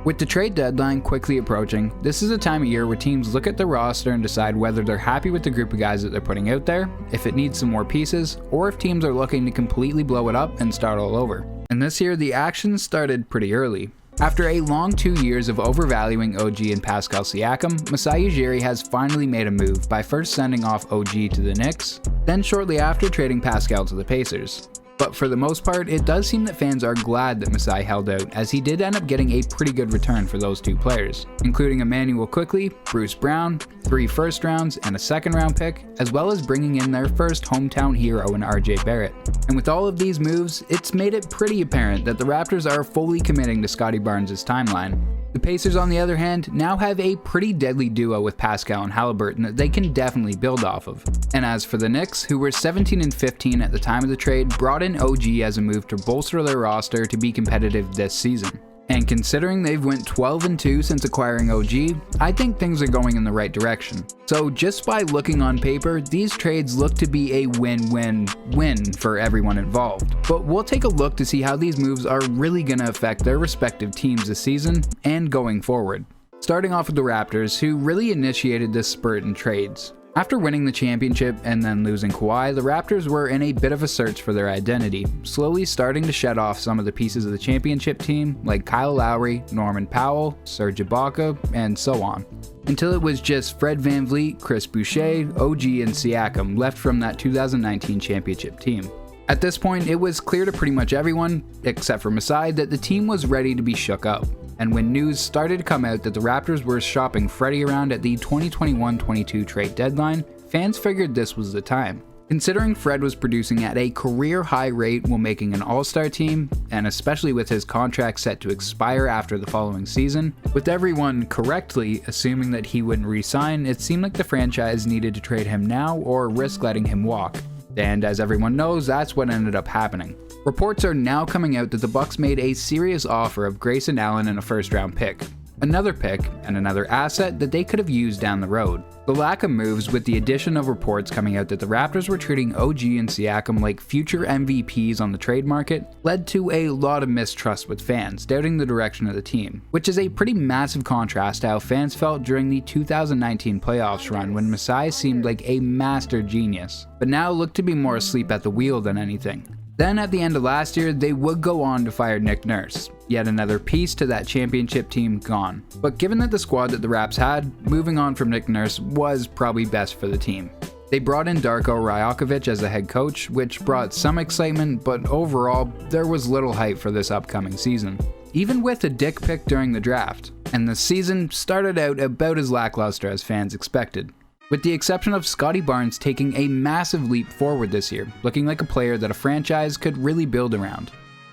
With the trade deadline quickly approaching, this is a time of year where teams look at their roster and decide whether they're happy with the group of guys that they're putting out there, if it needs some more pieces, or if teams are looking to completely blow it up and start all over. And this year, the action started pretty early. After a long 2 years of overvaluing OG and Pascal Siakam, Masai Ujiri has finally made a move by first sending off OG to the Knicks, then shortly after trading Pascal to the Pacers. But for the most part, it does seem that fans are glad that Masai held out, as he did end up getting a pretty good return for those two players, including Emmanuel Quickley, Bruce Brown, 3 first rounds, and a second round pick, as well as bringing in their first hometown hero in RJ Barrett. And with all of these moves, it's made it pretty apparent that the Raptors are fully committing to Scottie Barnes' timeline. The Pacers, on the other hand, now have a pretty deadly duo with Pascal and Halliburton that they can definitely build off of. And as for the Knicks, who were 17-15 at the time of the trade, brought in OG as a move to bolster their roster to be competitive this season. And considering they've went 12-2 since acquiring OG, I think things are going in the right direction. So just by looking on paper, these trades look to be a win-win-win for everyone involved. But we'll take a look to see how these moves are really going to affect their respective teams this season and going forward. Starting off with the Raptors, who really initiated this spurt in trades. After winning the championship and then losing Kawhi, the Raptors were in a bit of a search for their identity, slowly starting to shed off some of the pieces of the championship team like Kyle Lowry, Norman Powell, Serge Ibaka, and so on. Until it was just Fred VanVleet, Chris Boucher, OG, and Siakam left from that 2019 championship team. At this point, it was clear to pretty much everyone, except for Masai, that the team was ready to be shook up. And when news started to come out that the Raptors were shopping Freddie around at the 2021-22 trade deadline, fans figured this was the time. Considering Fred was producing at a career high rate while making an all-star team, and especially with his contract set to expire after the following season, with everyone correctly assuming that he wouldn't re-sign, it seemed like the franchise needed to trade him now or risk letting him walk. And as everyone knows, that's what ended up happening. Reports are now coming out that the Bucks made a serious offer of Grayson Allen and a first-round pick, another pick, and another asset that they could have used down the road. The lack of moves, with the addition of reports coming out that the Raptors were treating OG and Siakam like future MVPs on the trade market, led to a lot of mistrust with fans, doubting the direction of the team, which is a pretty massive contrast to how fans felt during the 2019 playoffs run when Masai seemed like a master genius, but now looked to be more asleep at the wheel than anything. Then at the end of last year, they would go on to fire Nick Nurse, yet another piece to that championship team gone. But given that the squad that the Raps had, moving on from Nick Nurse was probably best for the team. They brought in Darko Rajakovic as the head coach, which brought some excitement, but overall, there was little hype for this upcoming season, even with a dick pick during the draft. And the season started out about as lackluster as fans expected, with the exception of Scottie Barnes taking a massive leap forward this year, looking like a player that a franchise could really build around.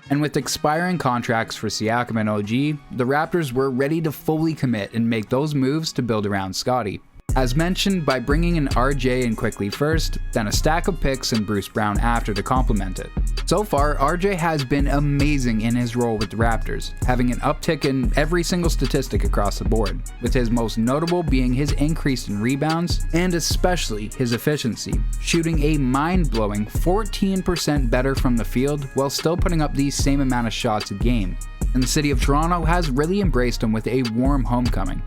And with expiring contracts for Siakam and OG, the Raptors were ready to fully commit and make those moves to build around Scottie. As mentioned, by bringing in RJ and Quickley first, then a stack of picks and Bruce Brown after to complement it. So far, RJ has been amazing in his role with the Raptors, having an uptick in every single statistic across the board, with his most notable being his increase in rebounds, and especially his efficiency, shooting a mind-blowing 14% better from the field while still putting up the same amount of shots a game. And the city of Toronto has really embraced him with a warm homecoming.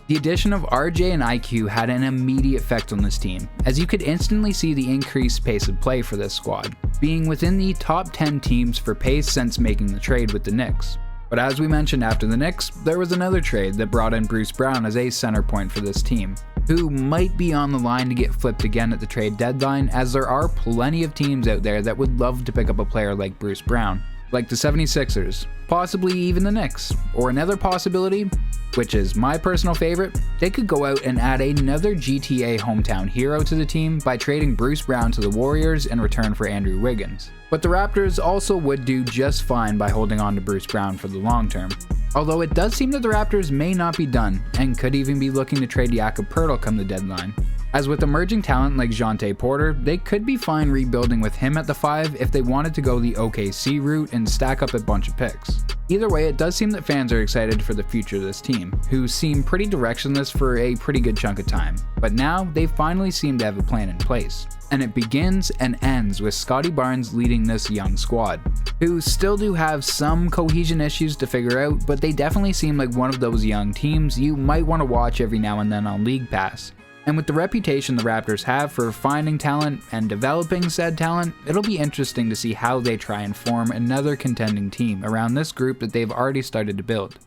The addition of RJ and IQ had an immediate effect on this team, as you could instantly see the increased pace of play for this squad, being within the top 10 teams for pace since making the trade with the Knicks. But as we mentioned after the Knicks, there was another trade that brought in Bruce Brown as a center point for this team, who might be on the line to get flipped again at the trade deadline, as there are plenty of teams out there that would love to pick up a player like Bruce Brown, like the 76ers, possibly even the Knicks, or another possibility, which is my personal favorite, they could go out and add another GTA hometown hero to the team by trading Bruce Brown to the Warriors in return for Andrew Wiggins. But the Raptors also would do just fine by holding on to Bruce Brown for the long term. Although it does seem that the Raptors may not be done, and could even be looking to trade Jakob Poeltl come the deadline. As with emerging talent like Jonte Porter, they could be fine rebuilding with him at the 5 if they wanted to go the OKC route and stack up a bunch of picks. Either way, it does seem that fans are excited for the future of this team, who seem pretty directionless for a pretty good chunk of time, but now they finally seem to have a plan in place. And it begins and ends with Scottie Barnes leading this young squad, who still do have some cohesion issues to figure out, but they definitely seem like one of those young teams you might want to watch every now and then on League Pass. And with the reputation the Raptors have for finding talent and developing said talent, it'll be interesting to see how they try and form another contending team around this group that they've already started to build.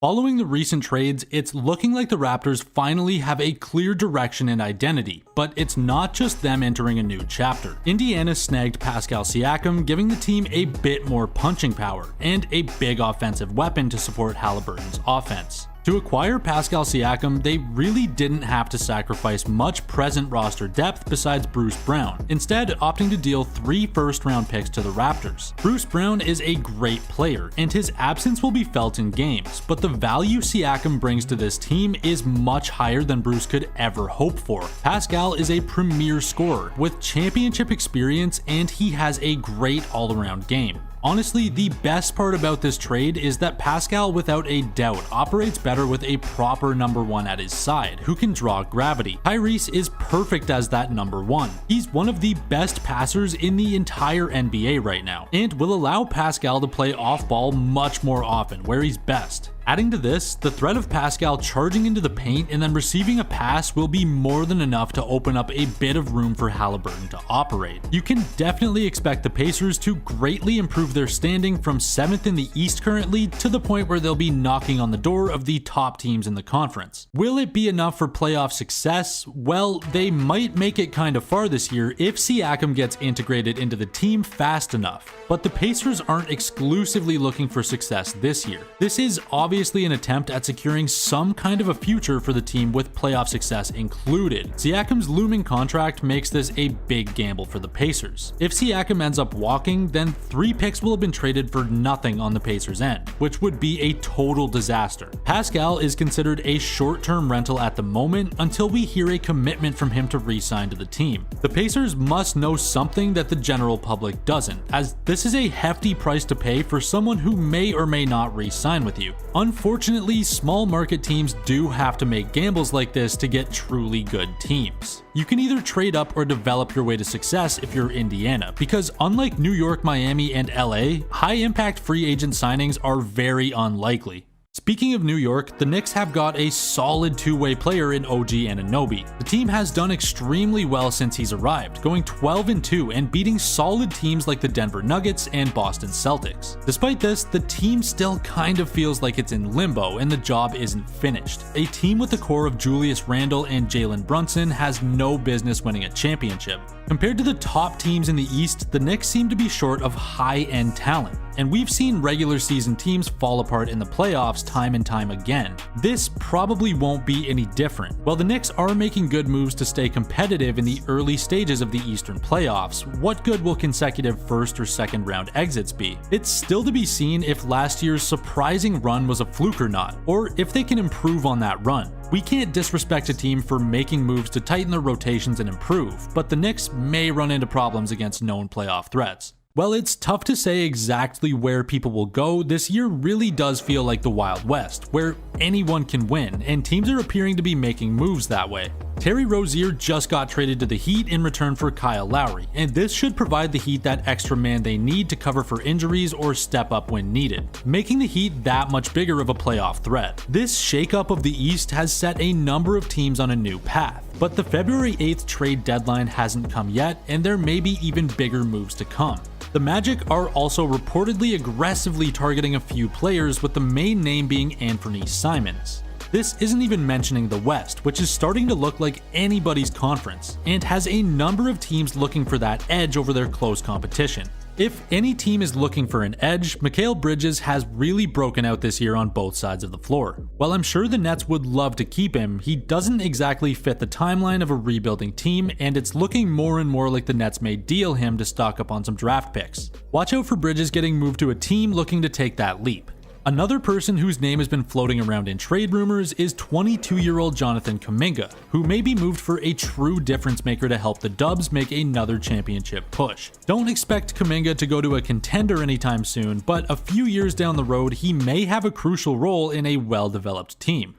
Following the recent trades, it's looking like the Raptors finally have a clear direction and identity, but it's not just them entering a new chapter. Indiana snagged Pascal Siakam, giving the team a bit more punching power, and a big offensive weapon to support Halliburton's offense. To acquire Pascal Siakam, they really didn't have to sacrifice much present roster depth besides Bruce Brown, instead opting to deal 3 first-round picks to the Raptors. Bruce Brown is a great player, and his absence will be felt in games, but the value Siakam brings to this team is much higher than Bruce could ever hope for. Pascal is a premier scorer with championship experience, and he has a great all-around game. Honestly, the best part about this trade is that Pascal without a doubt operates better with a proper number 1 at his side, who can draw gravity. Tyrese is perfect as that number 1. He's one of the best passers in the entire NBA right now, and will allow Pascal to play off ball much more often where he's best. Adding to this, the threat of Pascal charging into the paint and then receiving a pass will be more than enough to open up a bit of room for Halliburton to operate. You can definitely expect the Pacers to greatly improve their standing from 7th in the East currently to the point where they'll be knocking on the door of the top teams in the conference. Will it be enough for playoff success? Well, they might make it kind of far this year if Siakam gets integrated into the team fast enough. But the Pacers aren't exclusively looking for success this year. This is obviously an attempt at securing some kind of a future for the team with playoff success included. Siakam's looming contract makes this a big gamble for the Pacers. If Siakam ends up walking, then 3 picks will have been traded for nothing on the Pacers' end, which would be a total disaster. Pascal is considered a short-term rental at the moment until we hear a commitment from him to re-sign to the team. The Pacers must know something that the general public doesn't, as this is a hefty price to pay for someone who may or may not re-sign with you. Unfortunately, small market teams do have to make gambles like this to get truly good teams. You can either trade up or develop your way to success if you're Indiana, because unlike New York, Miami, and LA, high-impact free agent signings are very unlikely. Speaking of New York, the Knicks have got a solid two-way player in OG Anunoby. The team has done extremely well since he's arrived, going 12-2 and beating solid teams like the Denver Nuggets and Boston Celtics. Despite this, the team still kind of feels like it's in limbo and the job isn't finished. A team with the core of Julius Randle and Jalen Brunson has no business winning a championship. Compared to the top teams in the East, the Knicks seem to be short of high-end talent, and we've seen regular season teams fall apart in the playoffs time and time again. This probably won't be any different. While the Knicks are making good moves to stay competitive in the early stages of the Eastern playoffs, what good will consecutive first or second round exits be? It's still to be seen if last year's surprising run was a fluke or not, or if they can improve on that run. We can't disrespect a team for making moves to tighten their rotations and improve, but the Knicks may run into problems against known playoff threats. While it's tough to say exactly where people will go, this year really does feel like the Wild West, where anyone can win, and teams are appearing to be making moves that way. Terry Rozier just got traded to the Heat in return for Kyle Lowry, and this should provide the Heat that extra man they need to cover for injuries or step up when needed, making the Heat that much bigger of a playoff threat. This shakeup of the East has set a number of teams on a new path, but the February 8th trade deadline hasn't come yet, and there may be even bigger moves to come. The Magic are also reportedly aggressively targeting a few players, with the main name being Anthony Simons. This isn't even mentioning the West, which is starting to look like anybody's conference, and has a number of teams looking for that edge over their close competition. If any team is looking for an edge, Mikal Bridges has really broken out this year on both sides of the floor. While I'm sure the Nets would love to keep him, he doesn't exactly fit the timeline of a rebuilding team, and it's looking more and more like the Nets may deal him to stock up on some draft picks. Watch out for Bridges getting moved to a team looking to take that leap. Another person whose name has been floating around in trade rumors is 22-year-old Jonathan Kuminga, who may be moved for a true difference maker to help the Dubs make another championship push. Don't expect Kuminga to go to a contender anytime soon, but a few years down the road he may have a crucial role in a well-developed team.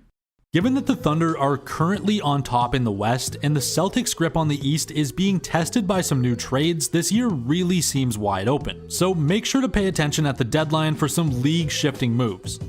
Given that the Thunder are currently on top in the West and the Celtics' grip on the East is being tested by some new trades, this year really seems wide open, so make sure to pay attention at the deadline for some league-shifting moves.